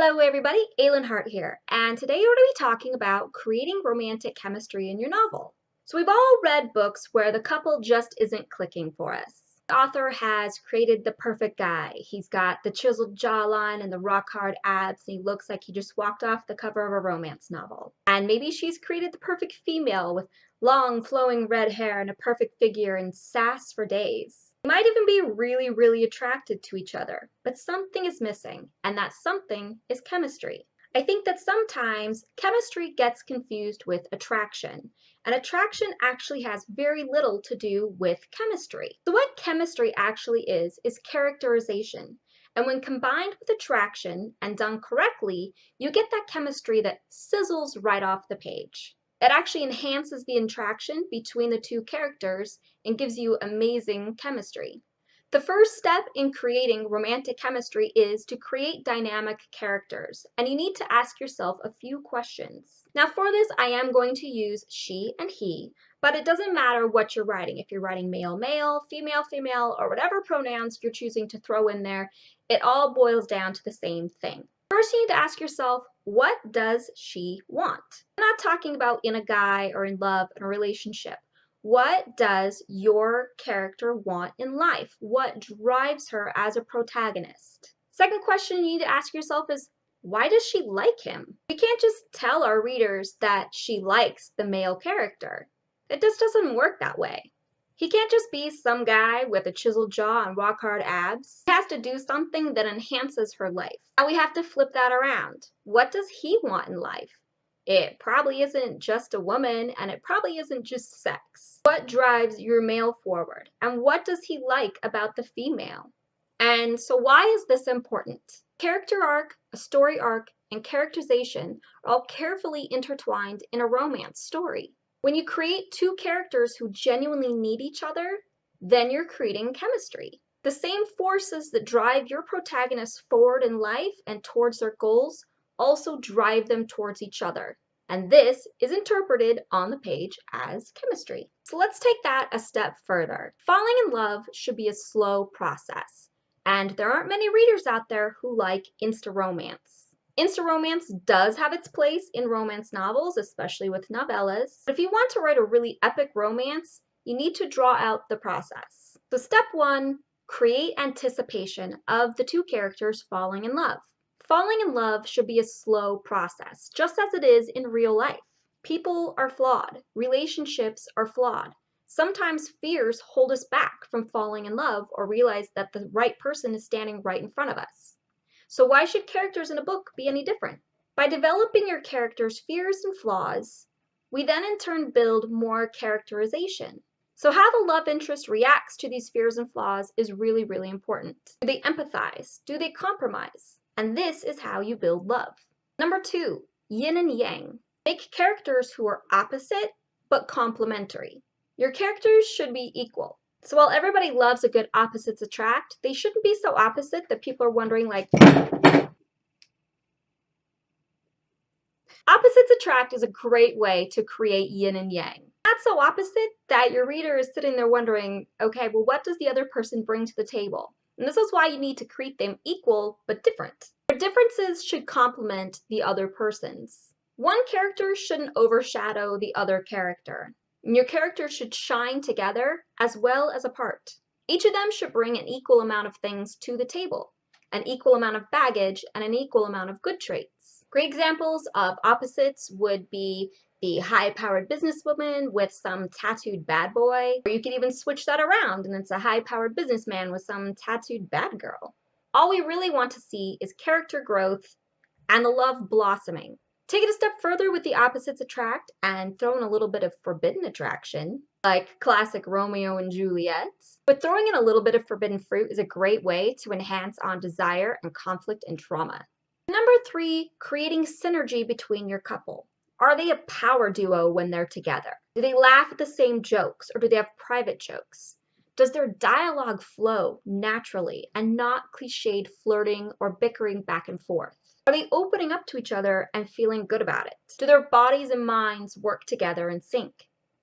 Hello everybody, Alyne Hart here, and today we're going to be talking about creating romantic chemistry in your novel. So we've all read books where the couple just isn't clicking for us. The author has created the perfect guy. He's got the chiseled jawline and the rock-hard abs, and he looks like he just walked off the cover of a romance novel. And maybe she's created the perfect female with long flowing red hair and a perfect figure and sass for days. They might even be really attracted to each other, but something is missing, and that something is chemistry. I think that sometimes chemistry gets confused with attraction, and attraction actually has very little to do with chemistry. So what chemistry actually is characterization. And when combined with attraction and done correctly, you get that chemistry that sizzles right off the page. It actually enhances the interaction between the two characters and gives you amazing chemistry. The first step in creating romantic chemistry is to create dynamic characters, and you need to ask yourself a few questions. Now for this, I am going to use she and he, but it doesn't matter what you're writing. If you're writing male, male, female, female, or whatever pronouns you're choosing to throw in there, it all boils down to the same thing. First, you need to ask yourself, what does she want? I'm not talking about in a guy or in love, in a relationship. What does your character want in life? What drives her as a protagonist? Second question you need to ask yourself is, why does she like him? We can't just tell our readers that she likes the male character. It just doesn't work that way. He can't just be some guy with a chiseled jaw and rock-hard abs. He has to do something that enhances her life. Now we have to flip that around. What does he want in life? It probably isn't just a woman, and it probably isn't just sex. What drives your male forward? And what does he like about the female? And so why is this important? Character arc, a story arc, and characterization are all carefully intertwined in a romance story. When you create two characters who genuinely need each other, then you're creating chemistry. The same forces that drive your protagonists forward in life and towards their goals also drive them towards each other. And this is interpreted on the page as chemistry. So let's take that a step further. Falling in love should be a slow process. And there aren't many readers out there who like insta-romance. Insta-romance does have its place in romance novels, especially with novellas. But if you want to write a really epic romance, you need to draw out the process. So step one, create anticipation of the two characters falling in love. Falling in love should be a slow process, just as it is in real life. People are flawed. Relationships are flawed. Sometimes fears hold us back from falling in love or realize that the right person is standing right in front of us. So why should characters in a book be any different? By developing your characters' fears and flaws, we then in turn build more characterization. So how the love interest reacts to these fears and flaws is really important. Do they empathize? Do they compromise? And this is how you build love. Number two, yin and yang. Make characters who are opposite but complementary. Your characters should be equal. So while everybody loves a good opposites attract, they shouldn't be so opposite that people are wondering like, opposites attract is a great way to create yin and yang. Not so opposite that your reader is sitting there wondering, okay, well, what does the other person bring to the table? And this is why you need to create them equal but different. Their differences should complement the other person's. One character shouldn't overshadow the other character. And your characters should shine together as well as apart. Each of them should bring an equal amount of things to the table, an equal amount of baggage, and an equal amount of good traits. Great examples of opposites would be the high-powered businesswoman with some tattooed bad boy, or you could even switch that around and it's a high-powered businessman with some tattooed bad girl. All we really want to see is character growth and the love blossoming. Take it a step further with the opposites attract and throw in a little bit of forbidden attraction, like classic Romeo and Juliet. But throwing in a little bit of forbidden fruit is a great way to enhance on desire and conflict and trauma. Number three, creating synergy between your couple. Are they a power duo when they're together? Do they laugh at the same jokes or do they have private jokes? Does their dialogue flow naturally and not cliched flirting or bickering back and forth? Are they opening up to each other and feeling good about it? Do their bodies and minds work together in sync?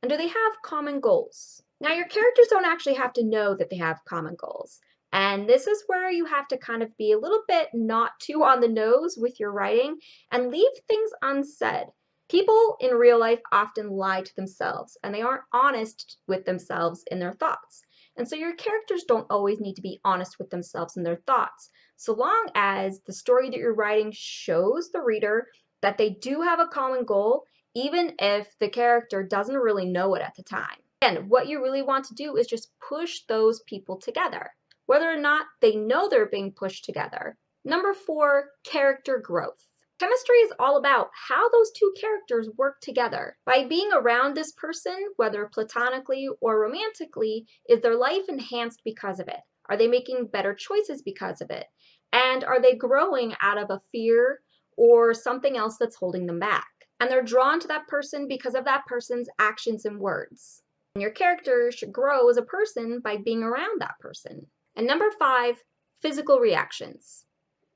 And do they have common goals? Now, your characters don't actually have to know that they have common goals, And this is where you have to kind of be a little bit not too on the nose with your writing and leave things unsaid. People in real life often lie to themselves and they aren't honest with themselves in their thoughts. And so your characters don't always need to be honest with themselves in their thoughts, so long as the story that you're writing shows the reader that they do have a common goal, even if the character doesn't really know it at the time. And what you really want to do is just push those people together, whether or not they know they're being pushed together. Number 4, character growth. Chemistry is all about how those two characters work together. By being around this person, whether platonically or romantically, is their life enhanced because of it? Are they making better choices because of it? And are they growing out of a fear or something else that's holding them back? And they're drawn to that person because of that person's actions and words. And your character should grow as a person by being around that person. And number 5, physical reactions.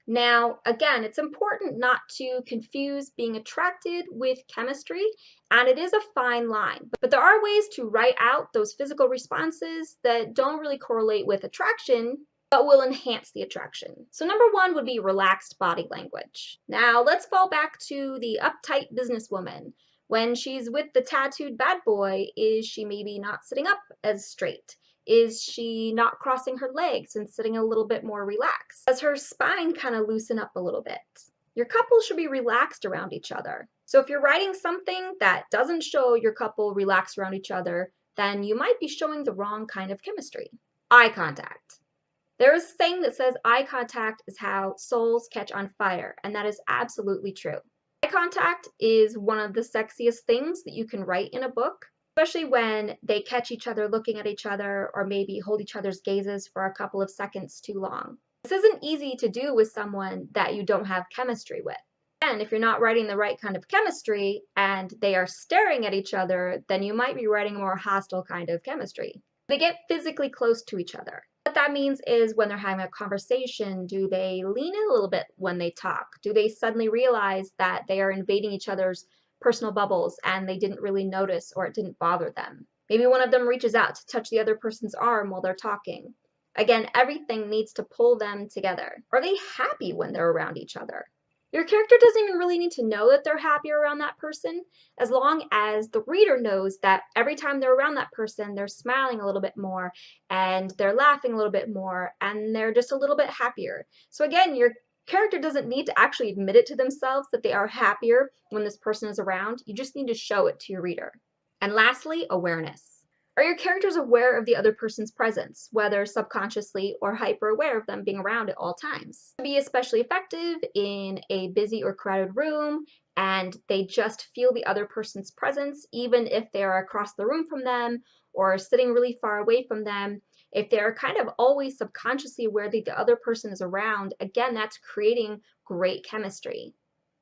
Now, again, it's important not to confuse being attracted with chemistry, and it is a fine line. But there are ways to write out those physical responses that don't really correlate with attraction, but will enhance the attraction. So number 1 would be relaxed body language. Now, let's fall back to the uptight businesswoman. When she's with the tattooed bad boy, is she maybe not sitting up as straight? Is she not crossing her legs and sitting a little bit more relaxed? Does her spine kind of loosen up a little bit? Your couple should be relaxed around each other. So if you're writing something that doesn't show your couple relaxed around each other, then you might be showing the wrong kind of chemistry. Eye contact. There is a saying that says eye contact is how souls catch on fire, and that is absolutely true. Eye contact is one of the sexiest things that you can write in a book, especially when they catch each other looking at each other or maybe hold each other's gazes for a couple of seconds too long. This isn't easy to do with someone that you don't have chemistry with. And if you're not writing the right kind of chemistry and they are staring at each other, then you might be writing a more hostile kind of chemistry. They get physically close to each other. What that means is when they're having a conversation, do they lean in a little bit when they talk? Do they suddenly realize that they are invading each other's personal bubbles and they didn't really notice or it didn't bother them? Maybe one of them reaches out to touch the other person's arm while they're talking. Again, everything needs to pull them together. Are they happy when they're around each other? Your character doesn't even really need to know that they're happy around that person, as long as the reader knows that every time they're around that person, they're smiling a little bit more, and they're laughing a little bit more, and they're just a little bit happier. So again, your character doesn't need to actually admit it to themselves that they are happier when this person is around. You just need to show it to your reader. And lastly, awareness. Are your characters aware of the other person's presence, whether subconsciously or hyper aware of them being around at all times? To be especially effective in a busy or crowded room, and they just feel the other person's presence, even if they are across the room from them or sitting really far away from them. If they're kind of always subconsciously aware that the other person is around, again, that's creating great chemistry.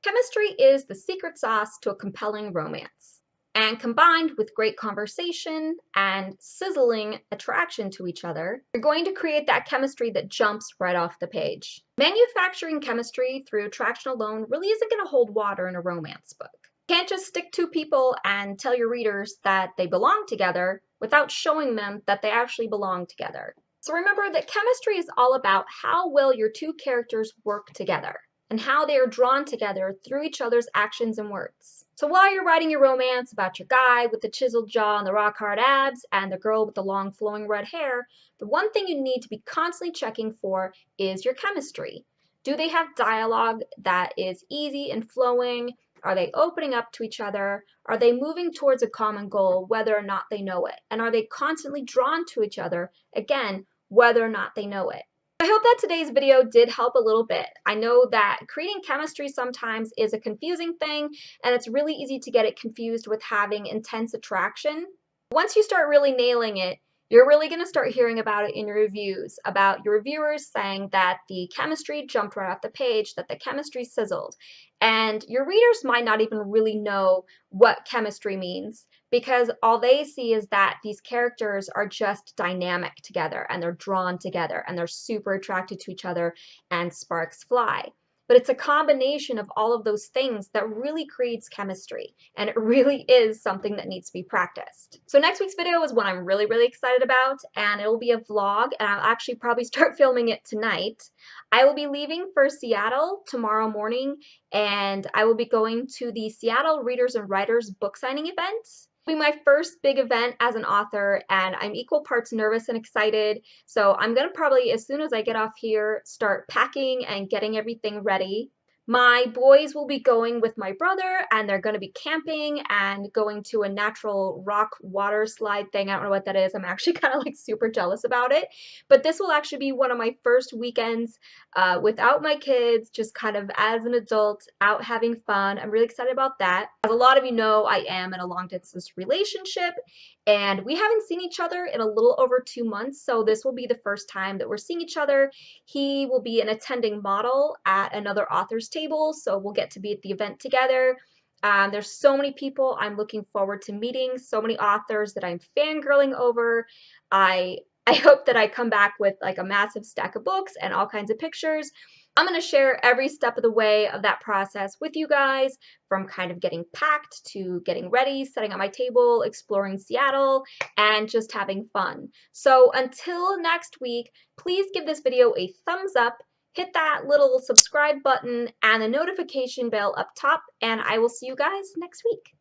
Chemistry is the secret sauce to a compelling romance. And combined with great conversation and sizzling attraction to each other, you're going to create that chemistry that jumps right off the page. Manufacturing chemistry through attraction alone really isn't going to hold water in a romance book. You can't just stick two people and tell your readers that they belong together without showing them that they actually belong together. So remember that chemistry is all about how well your two characters work together and how they are drawn together through each other's actions and words. So while you're writing your romance about your guy with the chiseled jaw and the rock-hard abs and the girl with the long flowing red hair, the one thing you need to be constantly checking for is your chemistry. Do they have dialogue that is easy and flowing? Are they opening up to each other? Are they moving towards a common goal, whether or not they know it? And are they constantly drawn to each other, again, whether or not they know it? I hope that today's video did help a little bit. I know that creating chemistry sometimes is a confusing thing, and it's really easy to get it confused with having intense attraction. Once you start really nailing it, you're really going to start hearing about it in your reviews, about your reviewers saying that the chemistry jumped right off the page, that the chemistry sizzled. And your readers might not even really know what chemistry means, because all they see is that these characters are just dynamic together and they're drawn together and they're super attracted to each other and sparks fly. but it's a combination of all of those things that really creates chemistry, and it really is something that needs to be practiced. So next week's video is one I'm really, really excited about, and it'll be a vlog, and I'll actually probably start filming it tonight. I will be leaving for Seattle tomorrow morning, and I will be going to the Seattle Readers and Writers book signing event. It'll be my first big event as an author, and I'm equal parts nervous and excited. So I'm gonna probably, as soon as I get off here, start packing and getting everything ready. My boys will be going with my brother, and they're going to be camping and going to a natural rock water slide thing. I don't know what that is. I'm actually kind of like super jealous about it. But this will actually be one of my first weekends without my kids, just kind of as an adult out having fun. I'm really excited about that. As a lot of you know, I am in a long distance relationship, and we haven't seen each other in a little over 2 months. So this will be the first time that we're seeing each other. He will be an attending model at another author's table, so we'll get to be at the event together. There's so many people I'm looking forward to meeting, so many authors that I'm fangirling over. I hope that I come back with like a massive stack of books and all kinds of pictures. I'm going to share every step of the way of that process with you guys, from kind of getting packed to getting ready, setting up my table, exploring Seattle, and just having fun. So until next week, please give this video a thumbs up, hit that little subscribe button and the notification bell up top, and I will see you guys next week.